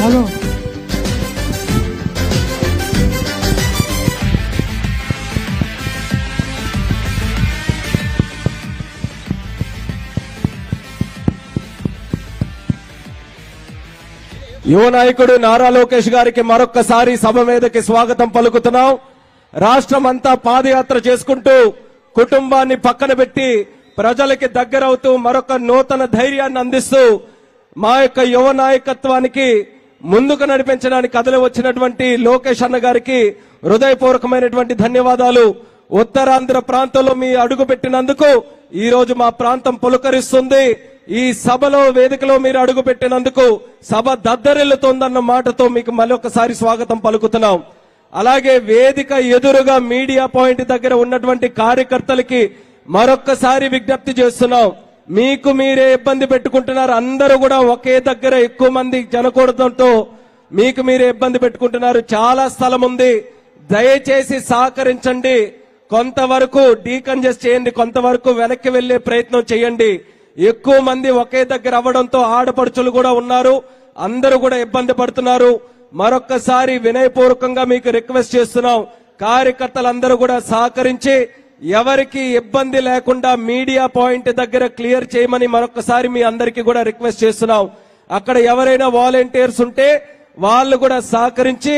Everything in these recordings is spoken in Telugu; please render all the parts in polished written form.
హలో యువ నాయకుడు నారా లోకేష్ గారికి మరొక్కసారి సభ మీదకి స్వాగతం పలుకుతున్నాం. రాష్ట్రం అంతా పాదయాత్ర చేసుకుంటూ కుటుంబాన్ని పక్కన పెట్టి ప్రజలకి దగ్గరవుతూ మరొక నూతన ధైర్యాన్ని అందిస్తూ మా యొక్క యువ నాయకత్వానికి ముందుకు నడిపించడానికి కదలి వచ్చినటువంటి లోకేష్ అన్న గారికి హృదయపూర్వకమైనటువంటి ధన్యవాదాలు. ఉత్తరాంధ్ర ప్రాంతంలో మీ అడుగు పెట్టినందుకు ఈ రోజు మా ప్రాంతం పులకరిస్తుంది. ఈ సభలో వేదికలో మీరు అడుగు పెట్టినందుకు సభ దద్దరిల్లుతోందన్న మాటతో మీకు మరొకసారి స్వాగతం పలుకుతున్నాం. అలాగే వేదిక ఎదురుగా మీడియా పాయింట్ దగ్గర ఉన్నటువంటి కార్యకర్తలకి మరొక్కసారి విజ్ఞప్తి చేస్తున్నాం. మీకు మీరే ఇబ్బంది పెట్టుకుంటున్నారు. అందరూ కూడా ఒకే దగ్గర ఎక్కువ మంది జనకూడదంతో మీకు మీరే ఇబ్బంది పెట్టుకుంటున్నారు. చాలా స్థలం ఉంది. దయచేసి సహకరించండి. కొంతవరకు డీకంజెస్ట్ చేయండి, కొంతవరకు వెనక్కి వెళ్లే ప్రయత్నం చేయండి. ఎక్కువ మంది ఒకే దగ్గర అవ్వడంతో ఆడపడుచులు కూడా ఉన్నారు. అందరూ కూడా ఇబ్బంది పడుతున్నారు. మరొక్కసారి వినయపూర్వకంగా మీకు రిక్వెస్ట్ చేస్తున్నాం. కార్యకర్తలందరూ కూడా సహకరించి ఎవరికి ఇబ్బంది లేకుండా మీడియా పాయింట్ దగ్గర క్లియర్ చేయమని మరొకసారి మీ అందరికీ కూడా రిక్వెస్ట్ చేస్తున్నాం. అక్కడ ఎవరైనా వాలంటీర్స్ ఉంటే వాళ్ళు కూడా సహకరించి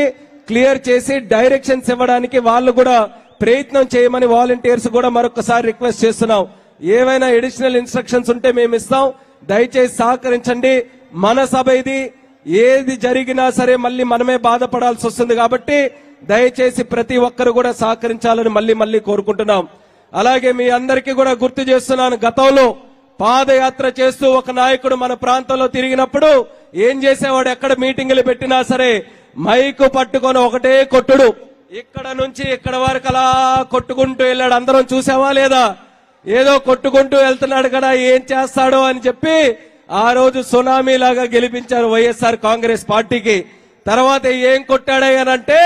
క్లియర్ చేసి డైరెక్షన్స్ ఇవ్వడానికి వాళ్ళు కూడా ప్రయత్నం చేయమని వాలంటీర్స్ కూడా మరొకసారి రిక్వెస్ట్ చేస్తున్నాం. ఏవైనా అడిషనల్ ఇన్స్ట్రక్షన్స్ ఉంటే మేము ఇస్తాం. దయచేసి సహకరించండి. మన సభ ఇది. ఏది జరిగినా సరే మళ్ళీ మనమే బాధపడాల్సి వస్తుంది కాబట్టి దయచేసి ప్రతి ఒక్కరు కూడా సహకరించాలని మళ్ళీ కోరుకుంటున్నాం. అలాగే మీ అందరికీ కూడా గుర్తు చేస్తున్నాను, గతంలో పాదయాత్ర చేస్తూ ఒక నాయకుడు మన ప్రాంతంలో తిరిగినప్పుడు ఏం చేసేవాడు, ఎక్కడ మీటింగులు పెట్టినా సరే మైకు పట్టుకొని ఒకటే కొట్టుడు. ఇక్కడ నుంచి ఇక్కడ వరకు అలా కొట్టుకుంటూ వెళ్ళాడు. అందరం చూసావా లేదా? ఏదో కొట్టుకుంటూ వెళ్తున్నాడు కదా, ఏం చేస్తాడో అని చెప్పి ఆ రోజు సునామీ లాగా గెలిపించారు వైఎస్ఆర్ కాంగ్రెస్ పార్టీకి. తర్వాత ఏం కొట్టాడనంటే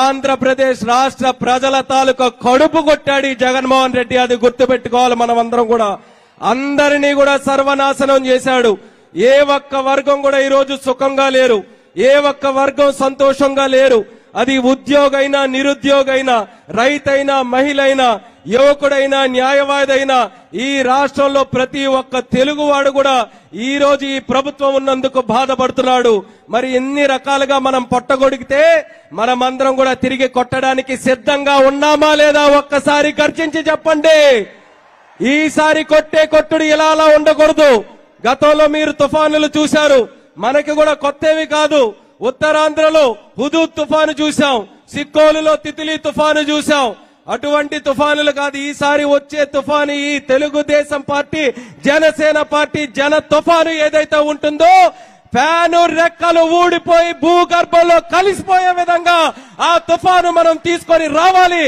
ఆంధ్రప్రదేశ్ రాష్ట్ర ప్రజల తాలూకా కడుపు కొట్టాడు ఈ జగన్మోహన్ రెడ్డి. అది గుర్తుపెట్టుకోవాలి మనం అందరం కూడా. అందరినీ కూడా సర్వనాశనం చేశాడు. ఏ ఒక్క వర్గం కూడా ఈ రోజు సుఖంగా లేరు. ఏ ఒక్క వర్గం సంతోషంగా లేరు. అది ఉద్యోగైనా, నిరుద్యోగైనా, రైతైనా, మహిళైనా, యువకుడైనా, న్యాయవాదైనా ఈ రాష్ట్రంలో ప్రతి ఒక్క తెలుగువాడు కూడా ఈ రోజు ఈ ప్రభుత్వం ఉన్నందుకు బాధపడుతున్నాడు. మరి ఎన్ని రకాలుగా మనం పొట్టగొడిగితే మనమందరం కూడా తిరిగి కొట్టడానికి సిద్ధంగా ఉన్నామా లేదా? ఒక్కసారి గర్జించి చెప్పండి. ఈసారి కొట్టే కొట్టుడు ఇలా అలా ఉండకూడదు. గతంలో మీరు తుఫానులు చూశారు. మనకి కూడా కొత్తవి కాదు. ఉత్తరాంధ్రలో హుదూద్ తుఫాను చూశాం, సిక్కోలులో తితిలి తుఫాను చూశాం. అటువంటి తుఫానులు కాదు ఈసారి వచ్చే తుఫాను. ఈ తెలుగుదేశం పార్టీ, జనసేన పార్టీ జన తుఫాను ఏదైతే ఉంటుందో ఫ్యాను రెక్కలు ఊడిపోయి భూగర్భంలో కలిసిపోయే విధంగా ఆ తుఫాను మనం తీసుకొని రావాలి.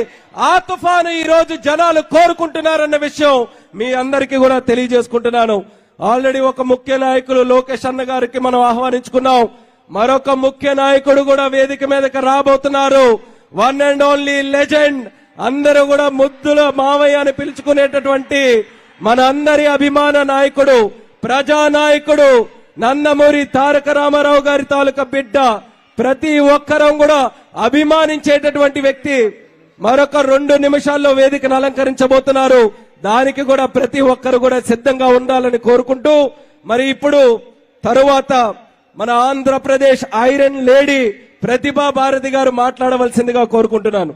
ఆ తుఫాను ఈ రోజు జనాలు కోరుకుంటున్నారన్న విషయం మీ అందరికీ కూడా తెలియజేసుకుంటున్నాను. ఆల్రెడీ ఒక ముఖ్య నాయకులు లోకేష్ అన్న గారికి మనం ఆహ్వానించుకున్నాం. మరొక ముఖ్య నాయకుడు కూడా వేదిక మీదకి రాబోతున్నారు. వన్ అండ్ ఓన్లీ లెజెండ్, అందరూ కూడా ముద్దుల మావయ్య అని పిలుచుకునేటటువంటి మన అందరి అభిమాన నాయకుడు, ప్రజానాయకుడు నందమూరి తారక రామారావు గారి తాలూకా బిడ్డ, ప్రతి ఒక్కరం కూడా అభిమానించేటటువంటి వ్యక్తి మరొక 2 నిమిషాల్లో వేదికను అలంకరించబోతున్నారు. దానికి కూడా ప్రతి ఒక్కరు కూడా సిద్ధంగా ఉండాలని కోరుకుంటూ మరి ఇప్పుడు తరువాత మన ఆంధ్రప్రదేశ్ ఐరన్ లేడీ ప్రతిభా భారతి గారు మాట్లాడవలసిందిగా కోరుకుంటున్నాను.